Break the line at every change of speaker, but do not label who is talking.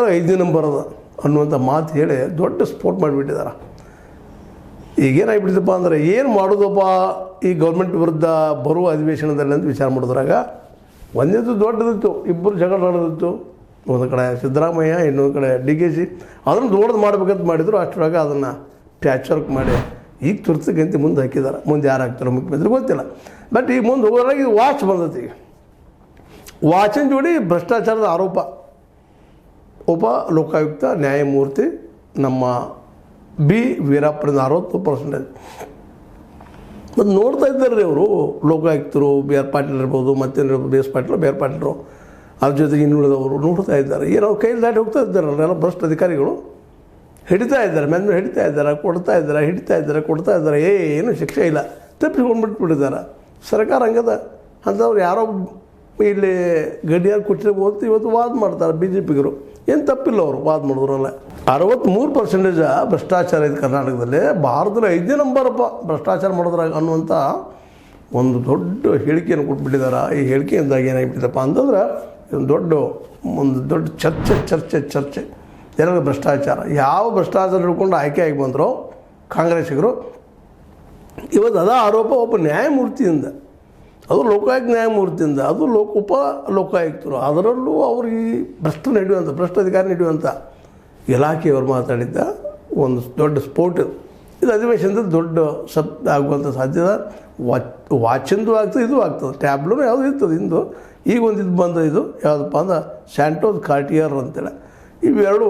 ಭಾರತದಾಗ 5ನೇ ನಂಬರ್ ಅದ ಅನ್ನುವಂಥ ಮಾತು ಹೇಳಿ ದೊಡ್ಡ ಸ್ಪೋರ್ಟ್ ಮಾಡಿಬಿಟ್ಟಿದ್ದಾರೆ. ಈಗೇನಾಗಿಬಿಟ್ಟಿದ್ದಪ್ಪ ಅಂದರೆ ಏನು ಮಾಡೋದಪ್ಪ ಈ ಗೌರ್ಮೆಂಟ್ ವಿರುದ್ಧ ಬರುವ ಅಧಿವೇಶನದಲ್ಲಿ ಅಂತ ವಿಚಾರ ಮಾಡಿದ್ರಾಗ ಒಂದೇದು ದೊಡ್ಡದಿತ್ತು, ಇಬ್ಬರು ಜಗಳ ನಡೆದಿತ್ತು. ಒಂದು ಕಡೆ ಸಿದ್ದರಾಮಯ್ಯ, ಇನ್ನೊಂದು ಕಡೆ DK ಶಿ. ಅದನ್ನು ದೊಡ್ಡದು ಮಾಡ್ಬೇಕಂತ ಮಾಡಿದ್ರು. ಅಷ್ಟರೊಳಗೆ ಅದನ್ನು ಪ್ಯಾಚ್ ವರ್ಕ್ ಮಾಡಿ ಈಗ ತುರ್ತಕ್ಕಂತ ಮುಂದೆ ಹಾಕಿದ್ದಾರೆ. ಮುಂದೆ ಯಾರು ಹಾಕ್ತಾರೋ ಮುಖ್ಯಮಂತ್ರಿ ಗೊತ್ತಿಲ್ಲ. ಬಟ್ ಈಗ ಮುಂದೆ ಹೋಗೋದ್ರಾಗ ಇದು ವಾಚ್ ಬಂದೈತಿ. ಈಗ ವಾಚಿನ ಜೋಡಿ ಭ್ರಷ್ಟಾಚಾರದ ಆರೋಪ ಒಬ್ಬ ಲೋಕಾಯುಕ್ತ ನ್ಯಾಯಮೂರ್ತಿ ನಮ್ಮ B ವೀರಪ್ಪನಿಂದ 60%. ಮತ್ತು ನೋಡ್ತಾ ಇದ್ದಾರೆ ರೀ ಅವರು ಲೋಕಾಯುಕ್ತರು, BR ಪಾಟೀಲ್ ಇರ್ಬೋದು, ಮತ್ತೇನಿರ್ಬೋದು, BS ಪಾಟೀಲ್, BR ಪಾಟೀಲರು, ಅದ್ರ ಜೊತೆಗೆ ಇನ್ನುಳಿದವರು ನೋಡ್ತಾ ಇದ್ದಾರೆ. ಏನೋ ಕೈಯಲ್ಲಿ ದಾಟಿ ಹೋಗ್ತಾ ಇದ್ದಾರೆ ಎಲ್ಲ ಭ್ರಷ್ಟ ಅಧಿಕಾರಿಗಳು. ಹಿಡಿತಾ ಇದ್ದಾರೆ, ಮೆಂದು ಹಿಡಿತಾ ಇದ್ದಾರೆ, ಕೊಡ್ತಾ ಇದ್ದಾರೆ, ಹಿಡಿತಾ ಇದ್ದಾರೆ, ಕೊಡ್ತಾ ಇದ್ದಾರೆ. ಏನು ಶಿಕ್ಷೆ ಇಲ್ಲ, ತಪ್ಪಿಸ್ಕೊಂಡ್ಬಿಟ್ಬಿಟ್ಟಿದ್ದಾರೆ. ಸರ್ಕಾರ ಹಂಗದ. ಅಂಥವ್ರು ಯಾರೋ ಇಲ್ಲಿ ಗಡಿಯಾರು ಕೊಟ್ಟಿರ್ಬೋದು ಇವತ್ತು ವಾದ ಮಾಡ್ತಾರೆ BJPಗರು. ಏನು ತಪ್ಪಿಲ್ಲ ಅವರು ವಾದ ಮಾಡಿದ್ರಲ್ಲ. 63% ಭ್ರಷ್ಟಾಚಾರ ಇದೆ ಕರ್ನಾಟಕದಲ್ಲಿ. ಭಾರತದಲ್ಲಿ 5ನೇ ನಂಬರಪ್ಪ ಭ್ರಷ್ಟಾಚಾರ ಮಾಡೋದ್ರಾಗ ಅನ್ನುವಂಥ ಒಂದು ದೊಡ್ಡ ಹೇಳಿಕೆಯನ್ನು ಕೊಟ್ಬಿಟ್ಟಿದ್ದಾರೆ. ಈ ಹೇಳಿಕೆಯಿಂದಾಗಿ ಏನಾಗಿಬಿಟ್ಟಿದಪ್ಪ ಅಂತಂದ್ರೆ ಒಂದು ದೊಡ್ಡ ಚರ್ಚೆ ಎಲ್ಲರಿಗೂ ಭ್ರಷ್ಟಾಚಾರ. ಯಾವ ಭ್ರಷ್ಟಾಚಾರ ಹಿಡ್ಕೊಂಡು ಆಯ್ಕೆ ಆಗಿ ಬಂದರೋ ಕಾಂಗ್ರೆಸ್ಸಿಗರು, ಇವತ್ತು ಅದ ಆರೋಪ ಒಬ್ಬ ನ್ಯಾಯಮೂರ್ತಿಯಿಂದ, ಅದು ಲೋಕಾಯುಕ್ತ ನ್ಯಾಯಮೂರ್ತಿಯಿಂದ, ಅದು ಉಪ ಲೋಕಾಯುಕ್ತರು, ಅದರಲ್ಲೂ ಅವ್ರಿಗೆ ಭ್ರಷ್ಟ ಅಧಿಕಾರಿ ನಡೆಯುವಂಥ ಇಲಾಖೆಯವರು ಮಾತಾಡಿದ್ದ ಒಂದು ದೊಡ್ಡ ಸ್ಫೋಟ. ಇದು ಅಧಿವೇಶನದಲ್ಲಿ ದೊಡ್ಡ ಶಬ್ದ ಆಗುವಂಥ ಸಾಧ್ಯತೆ. ವಾಚಿಂದು ಆಗ್ತದೆ, ಇದು ಆಗ್ತದೆ. ಟ್ಯಾಬ್ಲೂ ಯಾವುದು ಇರ್ತದೆ ಇಂದು. ಈಗ ಒಂದು ಇದು ಬಂದ, ಇದು ಯಾವುದಪ್ಪ ಅಂದ್ರೆ ಸ್ಯಾಂಟೋಸ್ ಕಾರ್ಟಿಯರ್ ಅಂತೇಳಿ. ಇವೆರಡು